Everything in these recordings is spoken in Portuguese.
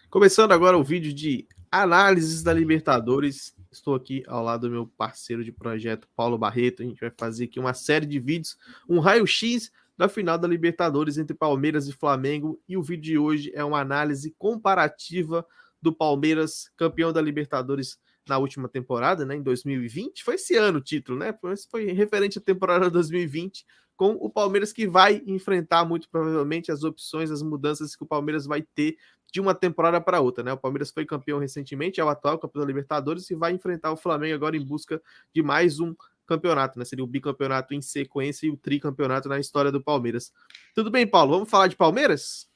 Começando agora o vídeo de análises da Libertadores. Estou aqui ao lado do meu parceiro de projeto, Paulo Barreto. A gente vai fazer aqui uma série de vídeos, um raio-x da final da Libertadores entre Palmeiras e Flamengo. E o vídeo de hoje é uma análise comparativa do Palmeiras, campeão da Libertadores na última temporada, né, em 2020. Foi esse ano o título, né? Foi referente à temporada 2020, com o Palmeiras que vai enfrentar muito provavelmente as opções, as mudanças que o Palmeiras vai ter de uma temporada para outra, né? O Palmeiras foi campeão recentemente, é o atual campeão da Libertadores e vai enfrentar o Flamengo agora em busca de mais um campeonato, né? Seria o bicampeonato em sequência e o tricampeonato na história do Palmeiras. Tudo bem, Paulo? Vamos falar de Palmeiras?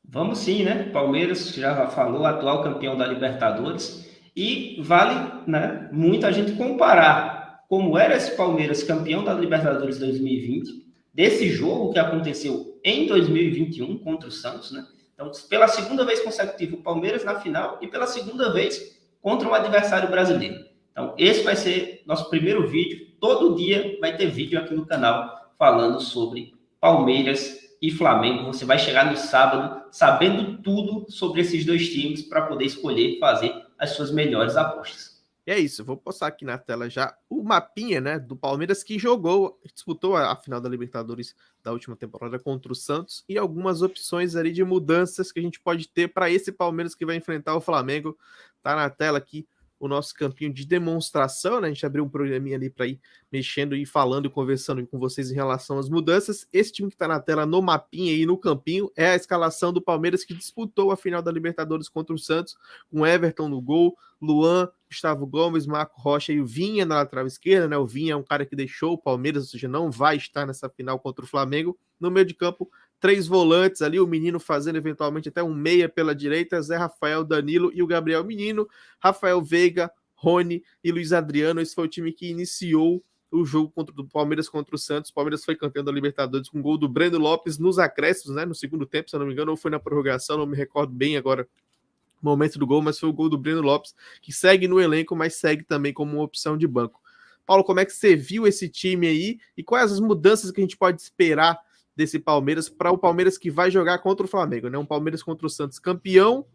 Vamos sim, né? Palmeiras, já falou, atual campeão da Libertadores. E vale, né, muito a gente comparar como era esse Palmeiras campeão da Libertadores 2020, desse jogo que aconteceu em 2021 contra o Santos, né? Então, pela segunda vez consecutiva, o Palmeiras na final e pela segunda vez contra um adversário brasileiro. Então, esse vai ser nosso primeiro vídeo. Todo dia vai ter vídeo aqui no canal falando sobre Palmeiras e Flamengo. Você vai chegar no sábado sabendo tudo sobre esses dois times para poder escolher e fazer as suas melhores apostas. E é isso, eu vou postar aqui na tela já o mapinha, né, do Palmeiras que disputou a final da Libertadores da última temporada contra o Santos e algumas opções ali de mudanças que a gente pode ter para esse Palmeiras que vai enfrentar o Flamengo. Tá na tela aqui o nosso campinho de demonstração, né? A gente abriu um programinha ali para ir mexendo e falando e conversando com vocês em relação às mudanças. Esse time que está na tela no mapinha e no campinho é a escalação do Palmeiras que disputou a final da Libertadores contra o Santos, com Everton no gol, Luan, Gustavo Gomes, Marco Rocha e o Vinha na lateral esquerda, né? O Vinha é um cara que deixou o Palmeiras, ou seja, não vai estar nessa final contra o Flamengo. No meio de campo, 3 volantes ali, o Menino fazendo eventualmente até um meia pela direita, Zé Rafael, Danilo e o Gabriel Menino, Rafael Veiga, Rony e Luiz Adriano. Esse foi o time que iniciou o jogo do Palmeiras contra o Santos. O Palmeiras foi campeão da Libertadores com o gol do Breno Lopes nos acréscimos, né? No segundo tempo, se eu não me engano, ou foi na prorrogação, não me recordo bem agora o momento do gol, mas foi o gol do Breno Lopes, que segue no elenco, mas segue também como uma opção de banco. Paulo, como é que você viu esse time aí e quais as mudanças que a gente pode esperar desse Palmeiras para o Palmeiras que vai jogar contra o Flamengo, né? Um Palmeiras contra o Santos campeão,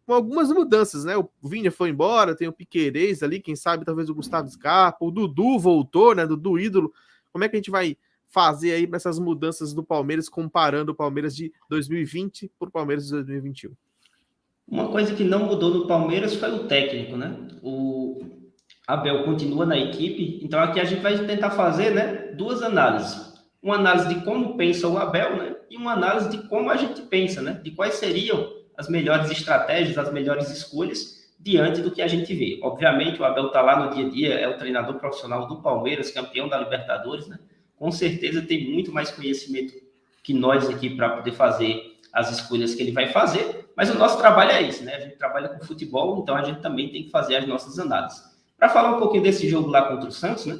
com algumas mudanças, né? O Vinha foi embora, tem o Piquerez ali, quem sabe talvez o Gustavo Scarpa, o Dudu voltou, né? Dudu ídolo. Como é que a gente vai fazer aí para essas mudanças do Palmeiras, comparando o Palmeiras de 2020 para o Palmeiras de 2021? Uma coisa que não mudou no Palmeiras foi o técnico, né? O Abel continua na equipe, então aqui a gente vai tentar fazer, né, duas análises. Uma análise de como pensa o Abel, né, e uma análise de como a gente pensa, né, de quais seriam as melhores estratégias, as melhores escolhas diante do que a gente vê. Obviamente o Abel está lá no dia a dia, é o treinador profissional do Palmeiras, campeão da Libertadores, né? Com certeza tem muito mais conhecimento que nós aqui para poder fazer as escolhas que ele vai fazer, mas o nosso trabalho é esse, né? A gente trabalha com futebol, então a gente também tem que fazer as nossas análises. Para falar um pouquinho desse jogo lá contra o Santos, né?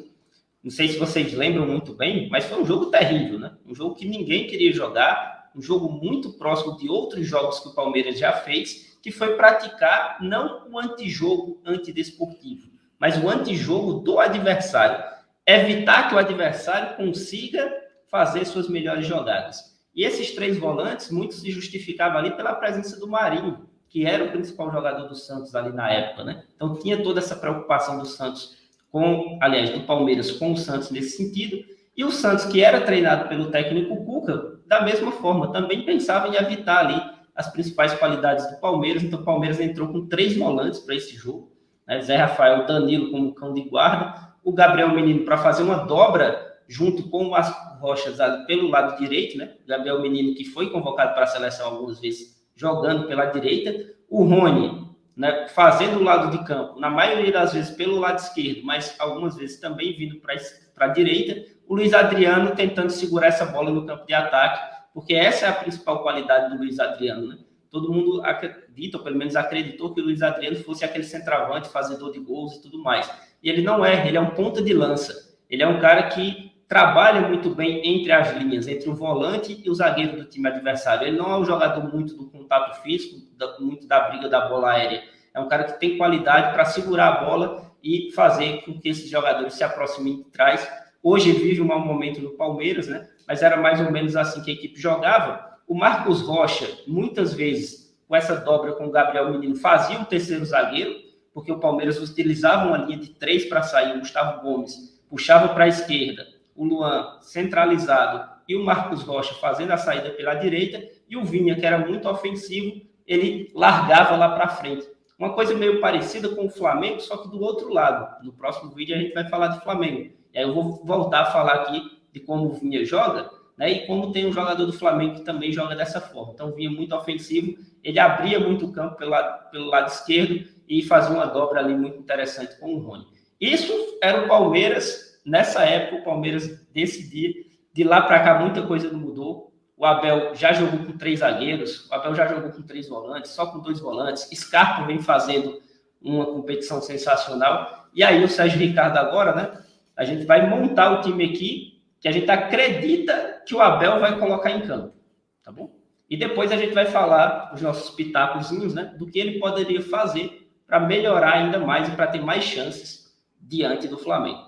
Não sei se vocês lembram muito bem, mas foi um jogo terrível, né? Um jogo que ninguém queria jogar, um jogo muito próximo de outros jogos que o Palmeiras já fez, que foi praticar não o antijogo antidesportivo, mas o antijogo do adversário. Evitar que o adversário consiga fazer suas melhores jogadas. E esses 3 volantes, muito se justificava ali pela presença do Marinho, que era o principal jogador do Santos ali na época, né? Então tinha toda essa preocupação do Santos do Palmeiras com o Santos nesse sentido, e o Santos, que era treinado pelo técnico Cuca, da mesma forma, também pensava em evitar ali as principais qualidades do Palmeiras, então o Palmeiras entrou com 3 volantes para esse jogo, né? Zé Rafael, Danilo como cão de guarda, o Gabriel Menino para fazer uma dobra junto com o Marco Rocha pelo lado direito, né? Gabriel Menino, que foi convocado para a seleção algumas vezes, jogando pela direita, o Rony, né, fazendo o lado de campo, na maioria das vezes pelo lado esquerdo, mas algumas vezes também vindo para a direita, o Luiz Adriano tentando segurar essa bola no campo de ataque, porque essa é a principal qualidade do Luiz Adriano, né? Todo mundo acredita, ou pelo menos acreditou, que o Luiz Adriano fosse aquele centroavante, fazedor de gols e tudo mais. E ele não é, ele é um ponta de lança. Ele é um cara que trabalha muito bem entre as linhas, entre o volante e o zagueiro do time adversário. Ele não é um jogador muito do contato físico, muito da briga da bola aérea. É um cara que tem qualidade para segurar a bola e fazer com que esses jogadores se aproximem de trás. Hoje vive um mau momento no Palmeiras, né? Mas era mais ou menos assim que a equipe jogava. O Marcos Rocha, muitas vezes, com essa dobra com o Gabriel Menino, fazia o terceiro zagueiro, porque o Palmeiras utilizava uma linha de 3 para sair, o Gustavo Gomes puxava para a esquerda, o Luan centralizado e o Marcos Rocha fazendo a saída pela direita, e o Vinha, que era muito ofensivo, ele largava lá para frente. Uma coisa meio parecida com o Flamengo, só que do outro lado. No próximo vídeo a gente vai falar de Flamengo. E aí eu vou voltar a falar aqui de como o Vinha joga, né? E como tem um jogador do Flamengo que também joga dessa forma. Então o Vinha muito ofensivo, ele abria muito o campo pelo lado esquerdo e fazia uma dobra ali muito interessante com o Rony. Isso era o Palmeiras, nessa época o Palmeiras decidia, de lá para cá muita coisa não mudou. O Abel já jogou com 3 zagueiros, o Abel já jogou com 3 volantes, só com 2 volantes. Scarpa vem fazendo uma competição sensacional. E aí o Sérgio Ricardo agora, né? A gente vai montar o time aqui que a gente acredita que o Abel vai colocar em campo, tá bom? E depois a gente vai falar os nossos pitacozinhos, né? Do que ele poderia fazer para melhorar ainda mais e para ter mais chances diante do Flamengo.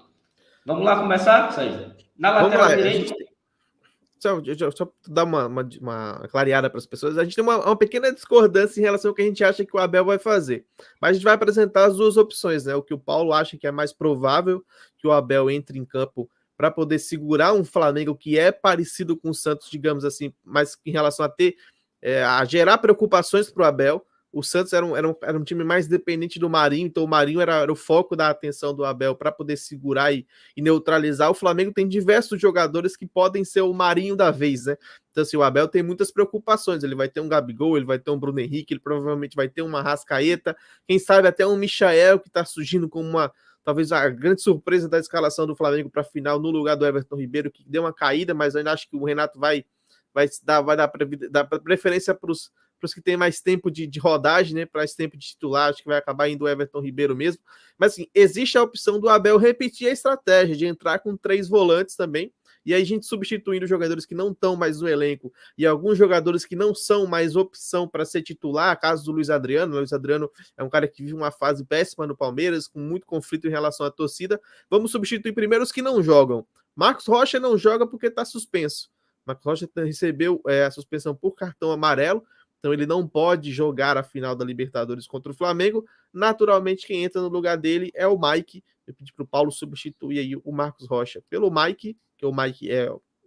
Vamos lá começar, Sérgio? Na lateral direita... Só dar uma clareada para as pessoas, a gente tem uma pequena discordância em relação ao que a gente acha que o Abel vai fazer. Mas a gente vai apresentar as duas opções, né? O que o Paulo acha que é mais provável que o Abel entre em campo para poder segurar um Flamengo que é parecido com o Santos, digamos assim, mas em relação a gerar preocupações para o Abel. O Santos era um time mais dependente do Marinho, então o Marinho era o foco da atenção do Abel para poder segurar e neutralizar. O Flamengo tem diversos jogadores que podem ser o Marinho da vez, né? Então, assim, o Abel tem muitas preocupações. Ele vai ter um Gabigol, ele vai ter um Bruno Henrique, ele provavelmente vai ter uma Arrascaeta, quem sabe até um Michael, que está surgindo como talvez a grande surpresa da escalação do Flamengo para a final, no lugar do Everton Ribeiro, que deu uma caída, mas eu ainda acho que o Renato vai dar preferência para os que têm mais tempo de rodagem, né? Para esse tempo de titular, acho que vai acabar indo o Everton Ribeiro mesmo. Mas assim, existe a opção do Abel repetir a estratégia de entrar com 3 volantes também, e aí a gente substituindo jogadores que não estão mais no elenco e alguns jogadores que não são mais opção para ser titular, caso do Luiz Adriano. O Luiz Adriano é um cara que vive uma fase péssima no Palmeiras, com muito conflito em relação à torcida. Vamos substituir primeiro os que não jogam. Marcos Rocha não joga porque está suspenso. Marcos Rocha recebeu a suspensão por cartão amarelo, então ele não pode jogar a final da Libertadores contra o Flamengo. Naturalmente, quem entra no lugar dele é o Mike. Eu pedi para o Paulo substituir aí o Marcos Rocha pelo Mike, que o Mike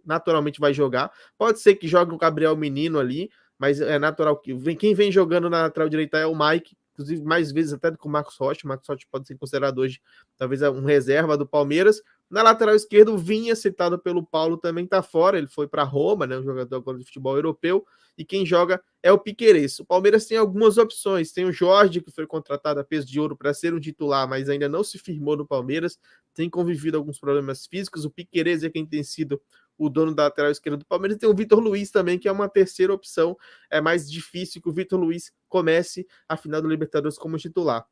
naturalmente vai jogar. Pode ser que jogue o Gabriel Menino ali, mas é natural que quem vem jogando na lateral direita é o Mike, inclusive mais vezes até do que o Marcos Rocha. O Marcos Rocha pode ser considerado hoje talvez um reserva do Palmeiras. Na lateral esquerda, o Vinha, citado pelo Paulo, também está fora. Ele foi para Roma, né, um jogador agora de futebol europeu. E quem joga é o Piquerez. O Palmeiras tem algumas opções. Tem o Jorge, que foi contratado a peso de ouro para ser um titular, mas ainda não se firmou no Palmeiras. Tem convivido alguns problemas físicos. O Piquerez é quem tem sido o dono da lateral esquerda do Palmeiras. Tem o Vitor Luiz também, que é uma terceira opção. É mais difícil que o Vitor Luiz comece a final do Libertadores como titular.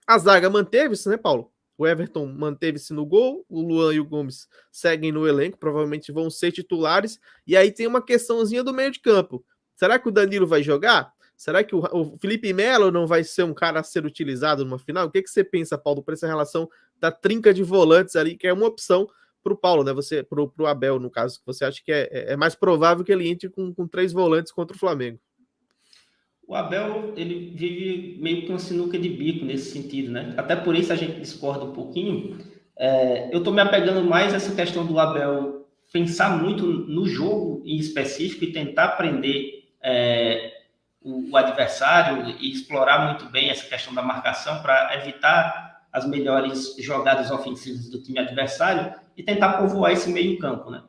A zaga manteve-se, né, Paulo? O Everton manteve-se no gol, o Luan e o Gomes seguem no elenco, provavelmente vão ser titulares. E aí tem uma questãozinha do meio de campo. Será que o Danilo vai jogar? Será que o Felipe Melo não vai ser um cara a ser utilizado numa final? O que você pensa, Paulo, para essa relação da trinca de volantes ali, que é uma opção para o Paulo, né? Para o Abel, no caso, que você acha que é mais provável que ele entre com 3 volantes contra o Flamengo? O Abel, ele vive meio que uma sinuca de bico nesse sentido, né? Até por isso a gente discorda um pouquinho. Eu estou me apegando mais a essa questão do Abel pensar muito no jogo em específico e tentar aprender o adversário e explorar muito bem essa questão da marcação para evitar as melhores jogadas ofensivas do time adversário e tentar povoar esse meio campo, né?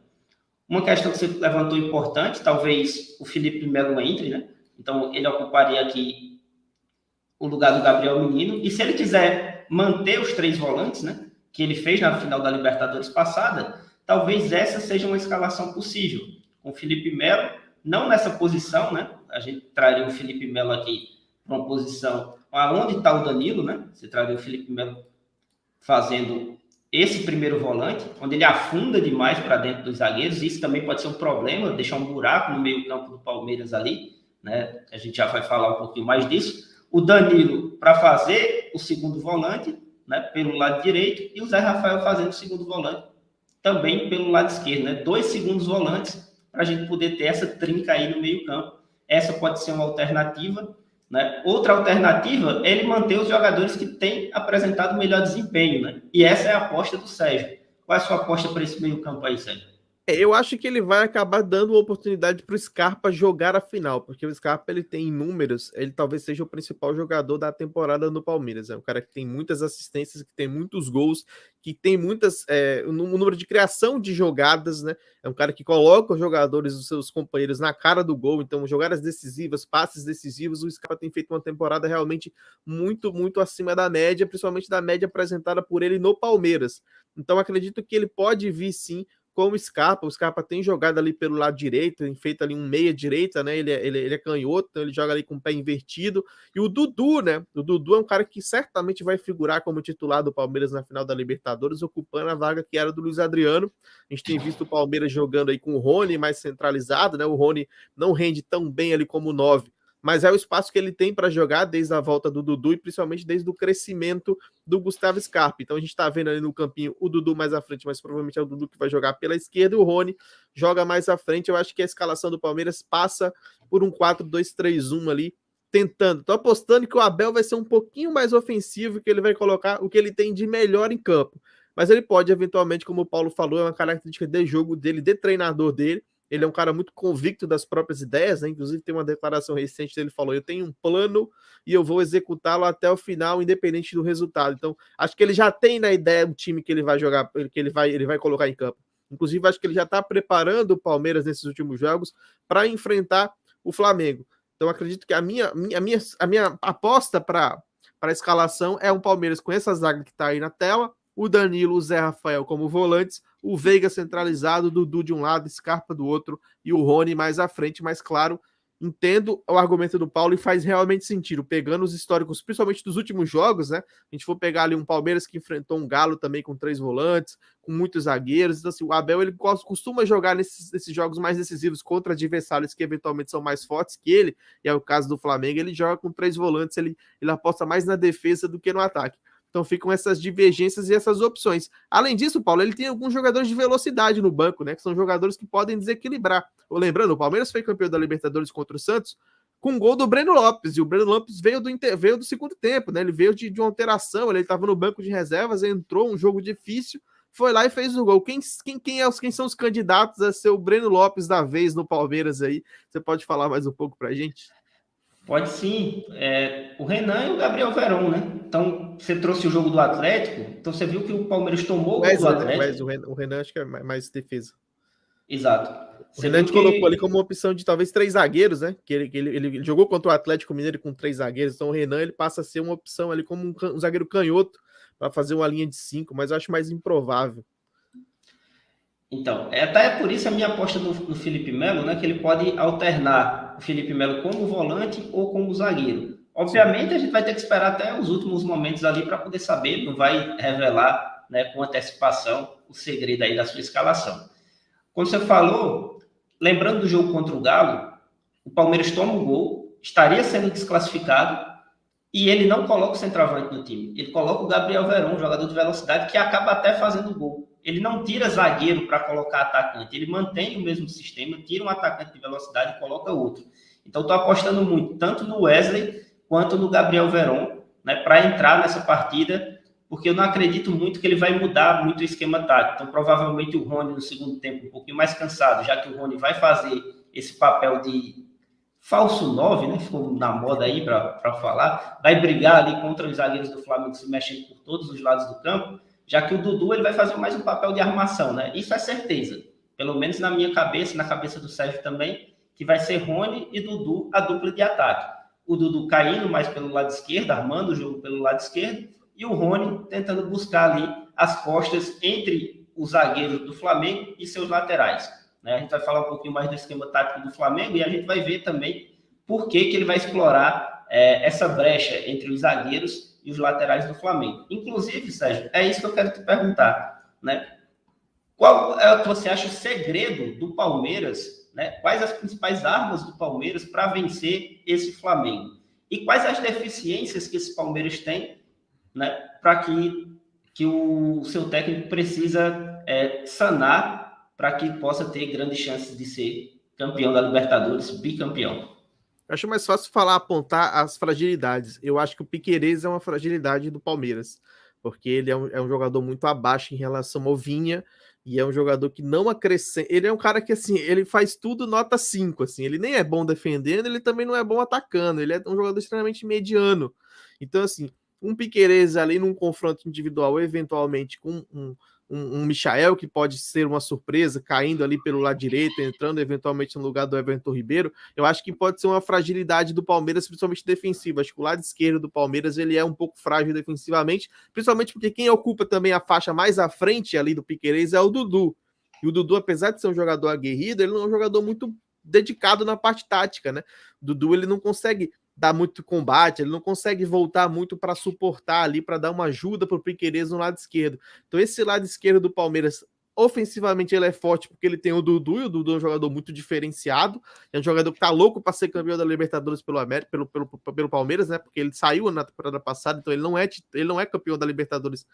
Uma questão que você levantou importante, talvez o Felipe Melo entre, né? Então, ele ocuparia aqui o lugar do Gabriel Menino. E se ele quiser manter os 3 volantes, né, que ele fez na final da Libertadores passada, talvez essa seja uma escalação possível. Com o Felipe Melo, não nessa posição, né? A gente traria o Felipe Melo aqui para uma posição onde está o Danilo, né? Você traria o Felipe Melo fazendo esse primeiro volante, onde ele afunda demais para dentro dos zagueiros. Isso também pode ser um problema, deixar um buraco no meio campo do Palmeiras ali, né? A gente já vai falar um pouquinho mais disso. O Danilo para fazer o segundo volante, né, pelo lado direito, e o Zé Rafael fazendo o segundo volante também pelo lado esquerdo, né? 2 segundos volantes para a gente poder ter essa trinca aí no meio campo, essa pode ser uma alternativa, né? Outra alternativa é ele manter os jogadores que têm apresentado melhor desempenho, né? E essa é a aposta do Sérgio. Qual é a sua aposta para esse meio campo aí, Sérgio? Eu acho que ele vai acabar dando uma oportunidade para o Scarpa jogar a final, porque o Scarpa ele tem números, ele talvez seja o principal jogador da temporada no Palmeiras. É um cara que tem muitas assistências, que tem muitos gols, que tem muitas um número de criação de jogadas, né? É um cara que coloca os jogadores, os seus companheiros na cara do gol. Então, jogadas decisivas, passes decisivos, o Scarpa tem feito uma temporada realmente muito, muito acima da média, principalmente da média apresentada por ele no Palmeiras. Então, acredito que ele pode vir sim como o Scarpa tem jogado ali pelo lado direito, tem feito ali um meia-direita, né? Ele é canhoto, então ele joga ali com o pé invertido. E o Dudu, né? O Dudu é um cara que certamente vai figurar como titular do Palmeiras na final da Libertadores, ocupando a vaga que era do Luiz Adriano. A gente tem visto o Palmeiras jogando aí com o Rony mais centralizado, né? O Rony não rende tão bem ali como o 9, mas é o espaço que ele tem para jogar desde a volta do Dudu e principalmente desde o crescimento do Gustavo Scarpa. Então a gente está vendo ali no campinho o Dudu mais à frente, mas provavelmente é o Dudu que vai jogar pela esquerda e o Rony joga mais à frente. Eu acho que a escalação do Palmeiras passa por um 4-2-3-1 ali, tentando. Tô apostando que o Abel vai ser um pouquinho mais ofensivo, que ele vai colocar o que ele tem de melhor em campo. Mas ele pode, eventualmente, como o Paulo falou, é uma característica de jogo dele, de treinador dele. Ele é um cara muito convicto das próprias ideias, né? Inclusive tem uma declaração recente dele falou: eu tenho um plano e eu vou executá-lo até o final, independente do resultado. Então, acho que ele já tem na ideia o time que ele vai jogar, que ele vai colocar em campo. Inclusive, acho que ele já está preparando o Palmeiras nesses últimos jogos para enfrentar o Flamengo. Então, acredito que a minha aposta para a escalação é um Palmeiras com essa zaga que está aí na tela, o Danilo, o Zé Rafael como volantes, o Veiga centralizado, o Dudu de um lado, Scarpa do outro e o Rony mais à frente. Mas claro, entendo o argumento do Paulo e faz realmente sentido, pegando os históricos, principalmente dos últimos jogos, né? A gente for pegar ali um Palmeiras que enfrentou um Galo também com 3 volantes, com muitos zagueiros. Então, assim, o Abel ele costuma jogar nesses jogos mais decisivos contra adversários que eventualmente são mais fortes que ele, e é o caso do Flamengo. Ele joga com 3 volantes, ele aposta mais na defesa do que no ataque. Então ficam essas divergências e essas opções. Além disso, Paulo, ele tem alguns jogadores de velocidade no banco, né? Que são jogadores que podem desequilibrar. Lembrando, o Palmeiras foi campeão da Libertadores contra o Santos com um gol do Breno Lopes. E o Breno Lopes veio do segundo tempo, né? Ele veio de uma alteração, ele estava no banco de reservas, entrou um jogo difícil, foi lá e fez o gol. Quem são os candidatos a ser o Breno Lopes da vez no Palmeiras aí? Você pode falar mais um pouco pra gente? Pode sim. O Renan e o Gabriel Veron, né? Então, você trouxe o jogo do Atlético, então você viu que o Palmeiras tomou o gol do Atlético. Mas o Renan acho que é mais defesa. Exato. O Renan colocou ali como uma opção de talvez 3 zagueiros, né? Que ele jogou contra o Atlético Mineiro com 3 zagueiros, então o Renan ele passa a ser uma opção ali como um zagueiro canhoto para fazer uma linha de 5, mas eu acho mais improvável. Então, até por isso a minha aposta no Felipe Melo, né? Que ele pode alternar o Felipe Melo como volante ou como zagueiro. Obviamente, a gente vai ter que esperar até os últimos momentos ali para poder saber, não vai revelar, né, com antecipação o segredo aí da sua escalação. Quando você falou, lembrando do jogo contra o Galo, o Palmeiras toma um gol, estaria sendo desclassificado e ele não coloca o centroavante no time. Ele coloca o Gabriel Veron, um jogador de velocidade, que acaba até fazendo gol. Ele não tira zagueiro para colocar atacante, ele mantém o mesmo sistema, tira um atacante de velocidade e coloca outro. Então, estou apostando muito, tanto no Wesley quanto no Gabriel Veron, né, para entrar nessa partida, porque eu não acredito muito que ele vai mudar muito o esquema tático. Então, provavelmente o Rony no segundo tempo um pouquinho mais cansado, já que o Rony vai fazer esse papel de falso 9, né? Ficou na moda aí para falar, vai brigar ali contra os zagueiros do Flamengo se mexendo por todos os lados do campo, já que o Dudu ele vai fazer mais um papel de armação, né? Isso é certeza, pelo menos na minha cabeça, na cabeça do Sérgio também, que vai ser Rony e Dudu a dupla de ataque. O Dudu caindo mais pelo lado esquerdo, armando o jogo pelo lado esquerdo, e o Rony tentando buscar ali as costas entre os zagueiros do Flamengo e seus laterais. A gente vai falar um pouquinho mais do esquema tático do Flamengo e a gente vai ver também por que ele vai explorar essa brecha entre os zagueiros e os laterais do Flamengo. Inclusive, Sérgio, é isso que eu quero te perguntar, né? Qual é o que você acha o segredo do Palmeiras, né? Quais as principais armas do Palmeiras para vencer esse Flamengo? E quais as deficiências que esse Palmeiras tem, né, para que o seu técnico precisa sanar para que possa ter grandes chances de ser campeão da Libertadores, bicampeão? Acho mais fácil falar, apontar as fragilidades. Eu acho que o Piquerez é uma fragilidade do Palmeiras, porque ele é um jogador muito abaixo em relação ao Vinha, e é um jogador que não acrescenta. Ele é um cara que, assim, ele faz tudo nota 5, assim. Ele nem é bom defendendo, ele também não é bom atacando. Ele é um jogador extremamente mediano. Então, assim, um Piquerez ali num confronto individual, eventualmente com um Michael, que pode ser uma surpresa, caindo ali pelo lado direito, entrando eventualmente no lugar do Everton Ribeiro, eu acho que pode ser uma fragilidade do Palmeiras, principalmente defensiva. Acho que o lado esquerdo do Palmeiras ele é um pouco frágil defensivamente, principalmente porque quem ocupa também a faixa mais à frente ali do Piquerez é o Dudu. E o Dudu, apesar de ser um jogador aguerrido, ele não é um jogador muito dedicado na parte tática, né? O Dudu ele não consegue dar muito combate, ele não consegue voltar muito para suportar ali, para dar uma ajuda para o Piquerez no lado esquerdo. Então esse lado esquerdo do Palmeiras, ofensivamente ele é forte porque ele tem o Dudu, e o Dudu é um jogador muito diferenciado, é um jogador que tá louco para ser campeão da Libertadores pelo América, pelo Palmeiras, né? Porque ele saiu na temporada passada, então ele não é campeão da Libertadores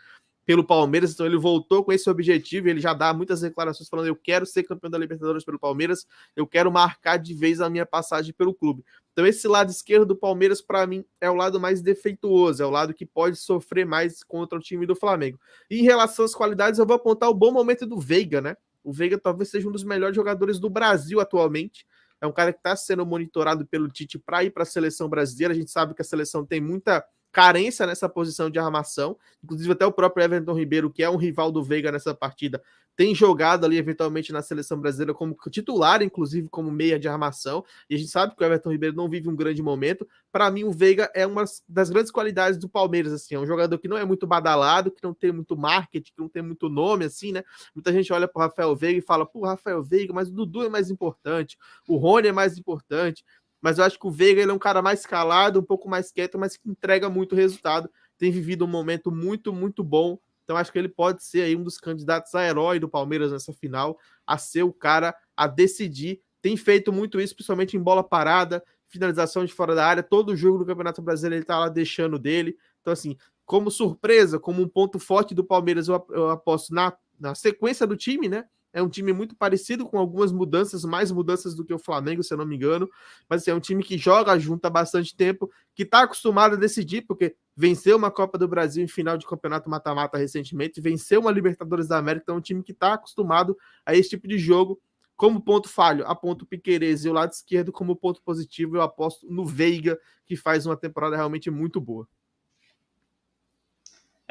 pelo Palmeiras, então ele voltou com esse objetivo, ele já dá muitas declarações falando, eu quero ser campeão da Libertadores pelo Palmeiras, eu quero marcar de vez a minha passagem pelo clube. Então esse lado esquerdo do Palmeiras, para mim, é o lado mais defeituoso, é o lado que pode sofrer mais contra o time do Flamengo. E em relação às qualidades, eu vou apontar o bom momento do Veiga, né? O Veiga talvez seja um dos melhores jogadores do Brasil atualmente, é um cara que está sendo monitorado pelo Tite para ir para a seleção brasileira, a gente sabe que a seleção tem muita carência nessa posição de armação, inclusive até o próprio Everton Ribeiro, que é um rival do Veiga nessa partida, tem jogado ali eventualmente na seleção brasileira como titular, inclusive como meia de armação, e a gente sabe que o Everton Ribeiro não vive um grande momento. Para mim o Veiga é uma das grandes qualidades do Palmeiras, assim, é um jogador que não é muito badalado, que não tem muito marketing, que não tem muito nome, assim, né? Muita gente olha pro Rafael Veiga e fala, pô, Rafael Veiga, mas o Dudu é mais importante, o Rony é mais importante, mas eu acho que o Veiga ele é um cara mais calado, um pouco mais quieto, mas que entrega muito resultado. Tem vivido um momento muito, muito bom. Então acho que ele pode ser aí um dos candidatos a herói do Palmeiras nessa final, a ser o cara a decidir. Tem feito muito isso, principalmente em bola parada, finalização de fora da área. Todo jogo do Campeonato Brasileiro ele tá lá deixando dele. Então, assim, como surpresa, como um ponto forte do Palmeiras, eu aposto na sequência do time, né? É um time muito parecido, com algumas mudanças, mais mudanças do que o Flamengo, se eu não me engano. Mas assim, é um time que joga junto há bastante tempo, que está acostumado a decidir, porque venceu uma Copa do Brasil em final de campeonato mata-mata recentemente, venceu uma Libertadores da América, então é um time que está acostumado a esse tipo de jogo. Como ponto falho, aponto o Piquerez e o lado esquerdo como ponto positivo, eu aposto no Veiga, que faz uma temporada realmente muito boa.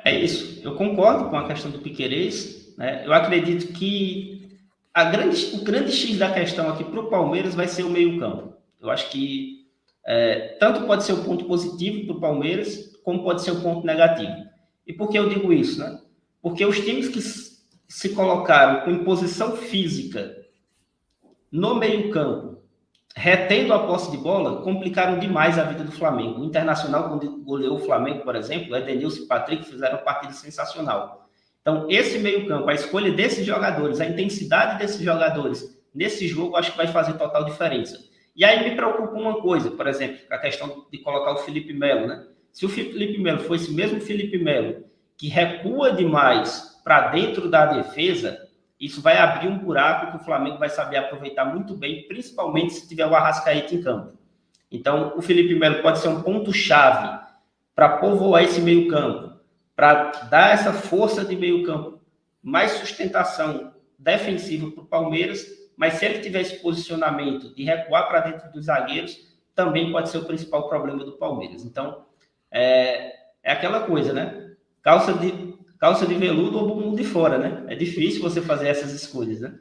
É isso, eu concordo com a questão do Piquerez, né? Eu acredito que o grande X da questão aqui para o Palmeiras vai ser o meio-campo. Eu acho que tanto pode ser o ponto positivo para o Palmeiras, como pode ser o ponto negativo. E por que eu digo isso, né? Porque os times que se colocaram com imposição física no meio-campo, retendo a posse de bola, complicaram demais a vida do Flamengo. O Internacional, quando goleou o Flamengo, por exemplo, Edenilson e Patrick fizeram uma partida sensacional. Então, esse meio-campo, a escolha desses jogadores, a intensidade desses jogadores nesse jogo, acho que vai fazer total diferença. E aí me preocupa uma coisa, por exemplo, a questão de colocar o Felipe Melo, né? Se o Felipe Melo for esse mesmo Felipe Melo que recua demais para dentro da defesa, isso vai abrir um buraco que o Flamengo vai saber aproveitar muito bem, principalmente se tiver o Arrascaeta em campo. Então, o Felipe Melo pode ser um ponto-chave para povoar esse meio-campo, para dar essa força de meio-campo, mais sustentação defensiva para o Palmeiras, mas se ele tiver esse posicionamento de recuar para dentro dos zagueiros, também pode ser o principal problema do Palmeiras. Então, é aquela coisa, né? Calça de veludo ou bumbum de fora, né? É difícil você fazer essas escolhas, né?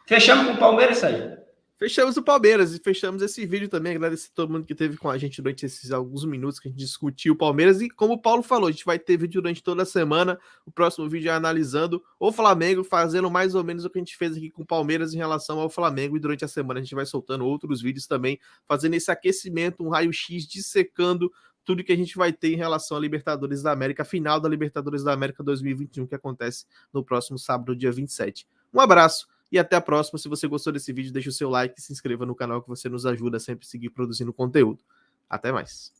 Fechamos com o Palmeiras, Sérgio? Fechamos o Palmeiras e fechamos esse vídeo também. Agradecer a todo mundo que esteve com a gente durante esses alguns minutos que a gente discutiu o Palmeiras. E como o Paulo falou, a gente vai ter vídeo durante toda a semana. O próximo vídeo é analisando o Flamengo, fazendo mais ou menos o que a gente fez aqui com o Palmeiras em relação ao Flamengo. E durante a semana a gente vai soltando outros vídeos também, fazendo esse aquecimento, um raio-x, dissecando tudo que a gente vai ter em relação à Libertadores da América, a final da Libertadores da América 2021, que acontece no próximo sábado, dia 27. Um abraço e até a próxima. Se você gostou desse vídeo, deixa o seu like e se inscreva no canal, que você nos ajuda a sempre seguir produzindo conteúdo. Até mais.